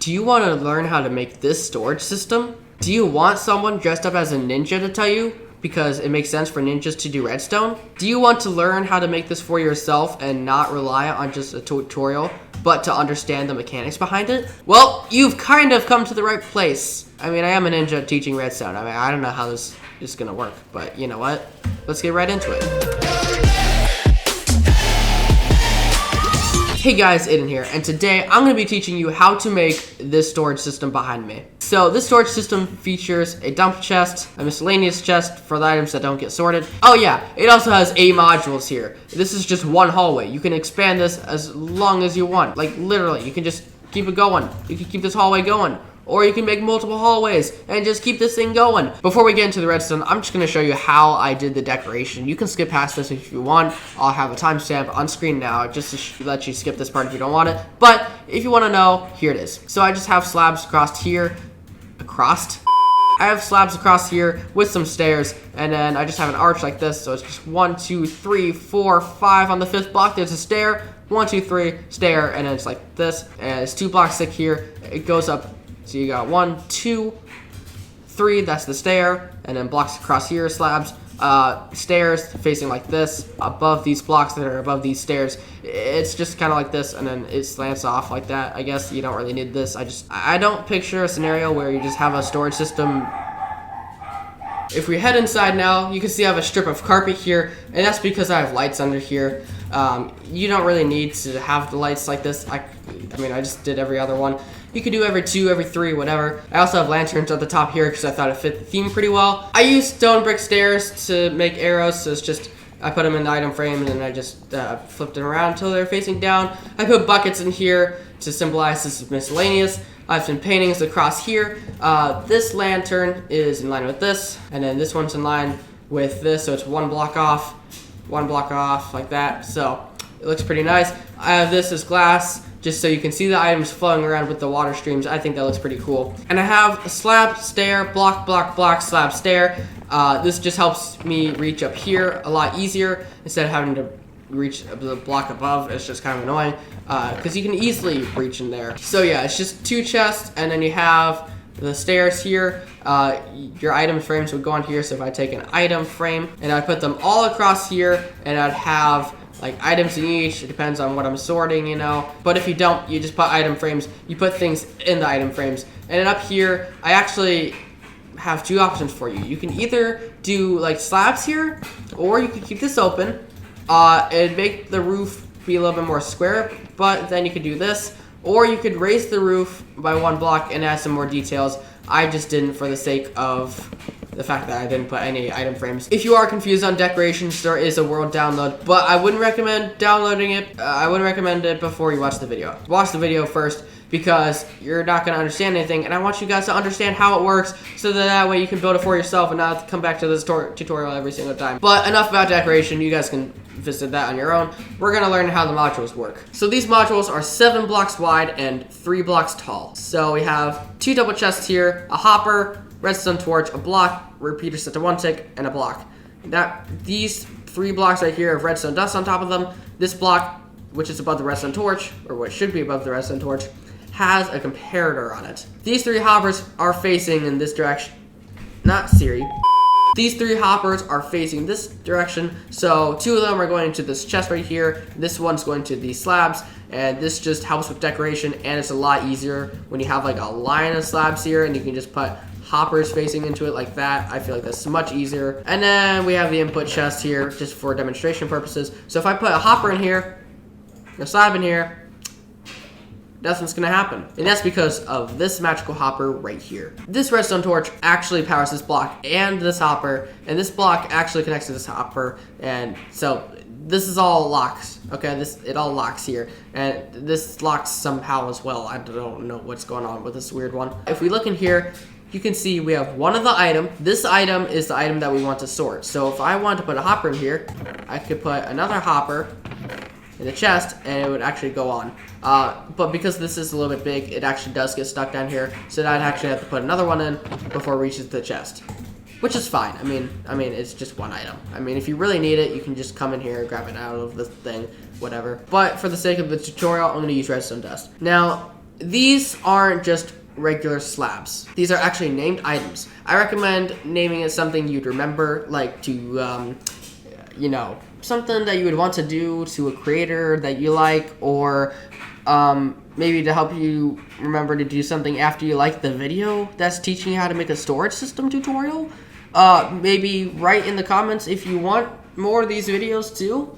Do you want to learn how to make this storage system? Do you want someone dressed up as a ninja to tell you? Because it makes sense for ninjas to do redstone? Do you want to learn how to make this for yourself and not rely on just a tutorial, but to understand the mechanics behind it? Well, you've kind of come to the right place. I mean, I am a ninja teaching redstone. I mean, I don't know how this is gonna work, but you know what? Let's get right into it. Hey guys, Aidan here, and today I'm going to be teaching you how to make this storage system behind me. So this storage system features a dump chest, a miscellaneous chest for the items that don't get sorted. Oh yeah, it also has 8 modules here. This is just one hallway. You can expand this as long as you want. Like literally, you can just keep it going. You can keep this hallway going. Or you can make multiple hallways and just keep this thing going. Before we get into the redstone, I'm just gonna show you how I did the decoration. You can skip past this if you want. I'll have a timestamp on screen now just to let you skip this part if you don't want it. But if you wanna know, here it is. So I just have slabs across here. I have slabs across here with some stairs, and then I just have an arch like this. So it's just 1, 2, 3, 4, 5 on the 5th block. There's a stair, 1, 2, 3, stair, and then it's like this. And it's 2 blocks thick here. It goes up. So you got 1, 2, 3, that's the stair, and then blocks across here, slabs, stairs facing like this, above these blocks that are above these stairs. It's just kind of like this, and then it slants off like that. I guess you don't really need this. I don't picture a scenario where you just have a storage system. If we head inside now, you can see I have a strip of carpet here, and that's because I have lights under here. You don't really need to have the lights like this. I mean, I just did every other one. You could do every 2, every 3, whatever. I also have lanterns at the top here because I thought it fit the theme pretty well. I used stone brick stairs to make arrows, so it's just, I put them in the item frame and then I just flipped them around until they're facing down. I put buckets in here to symbolize this is miscellaneous. I have some paintings across here. This lantern is in line with this, and then this one's in line with this, so it's 1 block off, like that. So it looks pretty nice. I have this as glass, just so you can see the items flowing around with the water streams. I think that looks pretty cool. And I have a slab, stair, block, slab, stair. This just helps me reach up here a lot easier instead of having to reach the block above. It's just kind of annoying because you can easily reach in there. So yeah, it's just 2 chests, and then you have the stairs here. Your item frames would go on here. So if I take an item frame and I put them all across here, and I'd have like items in each. It depends on what I'm sorting, you know. But if you don't, you just put item frames. You put things in the item frames. And then up here, I actually have 2 options for you. You can either do like slabs here, or you can keep this open and make the roof be a little bit more square. But then you could do this, or you could raise the roof by 1 block and add some more details. I just didn't for the sake of the fact that I didn't put any item frames. If you are confused on decorations, there is a world download, but I wouldn't recommend downloading it. I wouldn't recommend it before you watch the video. Watch the video first, because you're not gonna understand anything, and I want you guys to understand how it works, so that way you can build it for yourself and not come back to this tutorial every single time. But enough about decoration, you guys can visit that on your own. We're gonna learn how the modules work. So these modules are 7 blocks wide and 3 blocks tall. So we have 2 double chests here, a hopper, redstone torch, a block, repeater set to 1 tick, and a block. These 3 blocks right here have redstone dust on top of them. This block, which is above the redstone torch, or what should be above the redstone torch, has a comparator on it. These 3 hoppers are facing in this direction. Not Siri. These 3 hoppers are facing this direction, so 2 of them are going to this chest right here. This one's going to these slabs, and this just helps with decoration, and it's a lot easier when you have like a line of slabs here, and you can just put hoppers facing into it like that. I feel like that's much easier. And then we have the input chest here just for demonstration purposes. So if I put a hopper in here, a slab in here, nothing's gonna happen. And that's because of this magical hopper right here. This redstone torch actually powers this block and this hopper, and this block actually connects to this hopper, and so this is all locks, okay? It all locks here, and this locks somehow as well. I don't know what's going on with this weird one. If we look in here, you can see we have one of the item. This item is the item that we want to sort. So if I wanted to put a hopper in here, I could put another hopper in the chest, and it would actually go on. But because this is a little bit big, it actually does get stuck down here. So I'd actually have to put another one in before it reaches the chest, which is fine. I mean, it's just one item. I mean, if you really need it, you can just come in here, grab it out of the thing, whatever. But for the sake of the tutorial, I'm going to use redstone dust. Now, these aren't just regular slabs. These are actually named items. I recommend naming it something you'd remember, like to, you know, something that you would want to do to a creator that you like, or maybe to help you remember to do something after you like the video that's teaching you how to make a storage system tutorial. Maybe write in the comments if you want more of these videos too.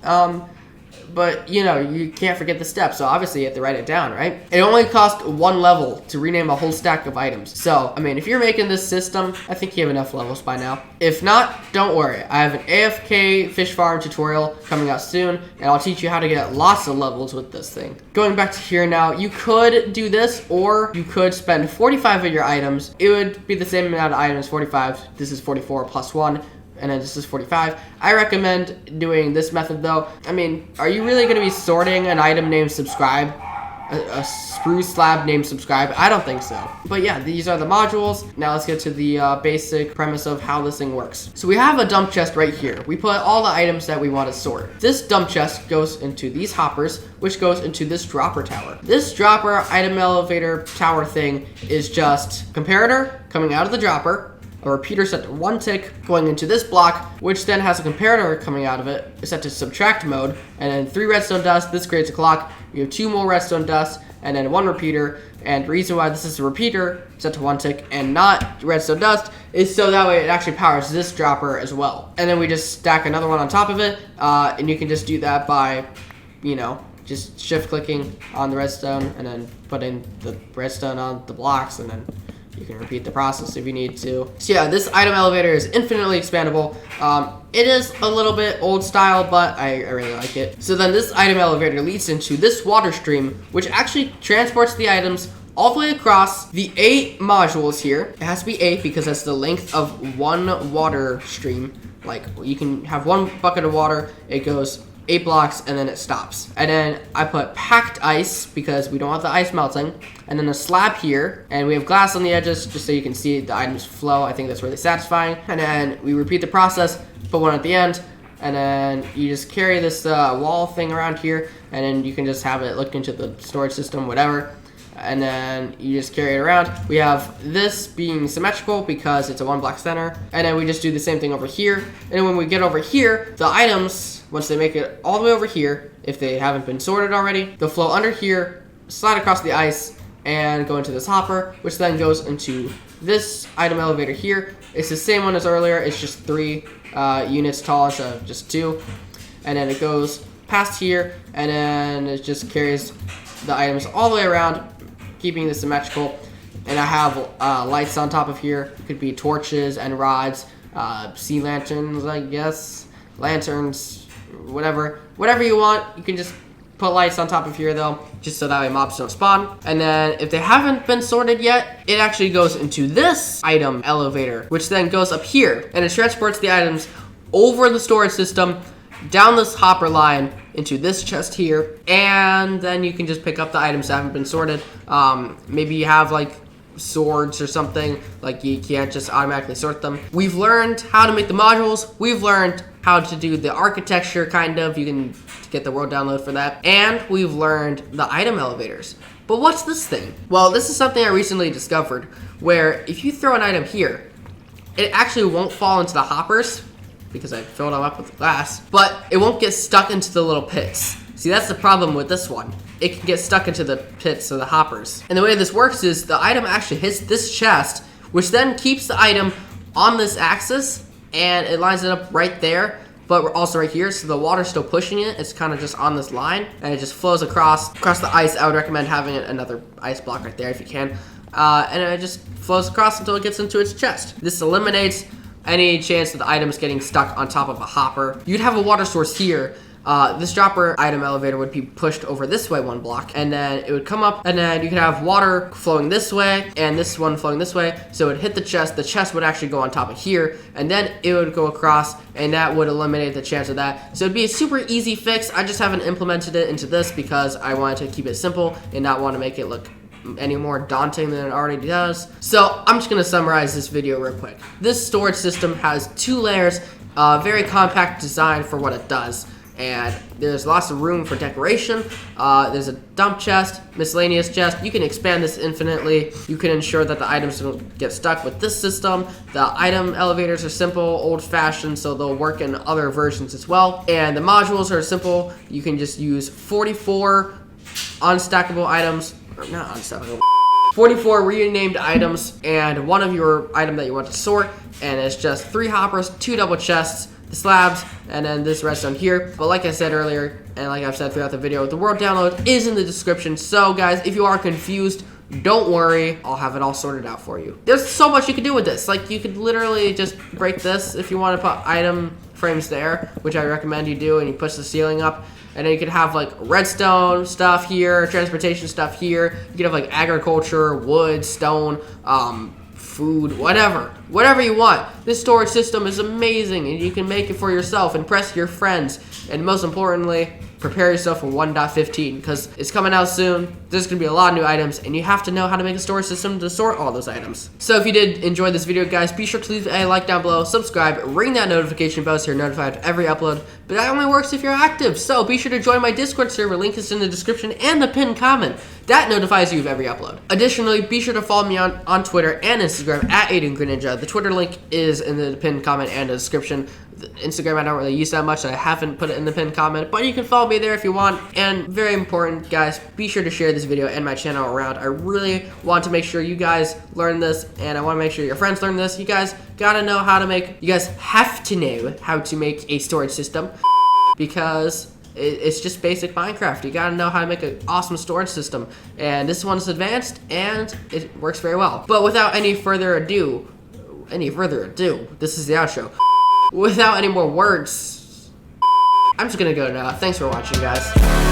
But, you know, you can't forget the steps, so obviously you have to write it down, right? It only costs 1 level to rename a whole stack of items. So, I mean, if you're making this system, I think you have enough levels by now. If not, don't worry. I have an AFK fish farm tutorial coming out soon, and I'll teach you how to get lots of levels with this thing. Going back to here now, you could do this, or you could spend 45 of your items. It would be the same amount of items, 45. This is 44 plus 1. And then this is 45. I recommend doing this method though. I mean, are you really going to be sorting an item named subscribe? A spruce slab named subscribe? I don't think so. But yeah, these are the modules. Now let's get to the basic premise of how this thing works. So we have a dump chest right here. We put all the items that we want to sort. This dump chest goes into these hoppers, which goes into this dropper tower. This dropper item elevator tower thing is just comparator coming out of the dropper, a repeater set to 1 tick going into this block, which then has a comparator coming out of it set to subtract mode, and then 3 redstone dust. This creates a clock. You have 2 more redstone dust, and then 1 repeater. And the reason why this is a repeater set to 1 tick and not redstone dust is so that way it actually powers this dropper as well. And then we just stack another one on top of it, and you can just do that by, you know, just shift clicking on the redstone and then putting the redstone on the blocks, and then you can repeat the process if you need to. So yeah, this item elevator is infinitely expandable. It is a little bit old style, but I really like it. So then this item elevator leads into this water stream, which actually transports the items all the way across the 8 modules here. It has to be 8 because that's the length of 1 water stream. Like, you can have 1 bucket of water, it goes 8 blocks, and then it stops. And then I put packed ice because we don't want the ice melting. And then a slab here, and we have glass on the edges just so you can see the items flow. I think that's really satisfying. And then we repeat the process, put 1 at the end, and then you just carry this wall thing around here, and then you can just have it look into the storage system, whatever. And then you just carry it around. We have this being symmetrical because it's a 1 block center. And then we just do the same thing over here. And when we get over here, the items, once they make it all the way over here, if they haven't been sorted already, they'll flow under here, slide across the ice, and go into this hopper, which then goes into this item elevator here. It's the same one as earlier. It's just 3 units tall instead of just 2. And then it goes past here, and then it just carries the items all the way around, keeping this symmetrical. And I have lights on top of here. It could be torches and rods, sea lanterns, I guess, lanterns, whatever you want. You can just put lights on top of here though, just so that way mobs don't spawn. And then if they haven't been sorted yet, it actually goes into this item elevator, which then goes up here, and it transports the items over the storage system, down this hopper line into this chest here, and then you can just pick up the items that haven't been sorted. Maybe you have like swords or something, like you can't just automatically sort them. We've learned how to make the modules. We've learned how to do the architecture, kind of. You can get the world download for that. And we've learned the item elevators. But what's this thing? Well, this is something I recently discovered, where if you throw an item here, it actually won't fall into the hoppers, because I filled them up with glass, but it won't get stuck into the little pits. See, that's the problem with this one. It can get stuck into the pits or the hoppers. And the way this works is the item actually hits this chest, which then keeps the item on this axis, and it lines it up right there, but we're also right here, so the water's still pushing it. It's kind of just on this line, and it just flows across the ice. I would recommend having another ice block right there if you can. And it just flows across until it gets into its chest. This eliminates any chance that the item's getting stuck on top of a hopper. You'd have a water source here. This dropper item elevator would be pushed over this way 1 block, and then it would come up, and then you could have water flowing this way, and this one flowing this way, so it would hit the chest would actually go on top of here, and then it would go across, and that would eliminate the chance of that. So it'd be a super easy fix. I just haven't implemented it into this because I wanted to keep it simple and not want to make it look any more daunting than it already does. So I'm just gonna summarize this video real quick. This storage system has 2 layers, very compact design for what it does. and there's lots of room for decoration. There's a dump chest, miscellaneous chest. You can expand this infinitely. You can ensure that the items don't get stuck with this system. The item elevators are simple, old-fashioned, so they'll work in other versions as well. And the modules are simple. You can just use 44 unstackable items, or not unstackable, 44 renamed items, and one of your item that you want to sort, and it's just 3 hoppers, 2 double chests, the slabs, and then this redstone here. But like I said earlier, and like I've said throughout the video, the world download is in the description. So guys, if you are confused, don't worry, I'll have it all sorted out for you. There's so much you can do with this. Like, you could literally just break this if you want to put item frames there, which I recommend you do, and you push the ceiling up. And then you could have like redstone stuff here, transportation stuff here. You could have like agriculture, wood, stone, food, whatever you want. This storage system is amazing, and you can make it for yourself, impress your friends, and most importantly, prepare yourself for 1.15 because it's coming out soon. There's gonna be a lot of new items, and you have to know how to make a storage system to sort all those items. So if you did enjoy this video, guys, be sure to leave a like down below, subscribe, ring that notification bell so you're notified of every upload. But that only works if you're active, so be sure to join my Discord server. Link is in the description and the pinned comment. That notifies you of every upload. Additionally, be sure to follow me on Twitter and Instagram at AidanGreenNinja. The Twitter link is in the pinned comment and the description. The Instagram I don't really use that much, so I haven't put it in the pinned comment, but you can follow me there if you want. And very important, guys, be sure to share this video and my channel around. I really want to make sure you guys learn this, and I want to make sure your friends learn this. You guys gotta know how to make, you guys have to know how to make a storage system, because it's just basic Minecraft. You gotta know how to make an awesome storage system, and this one's advanced and it works very well. But without any further ado, this is the outro. Without any more words, I'm just gonna go now. Thanks for watching, guys.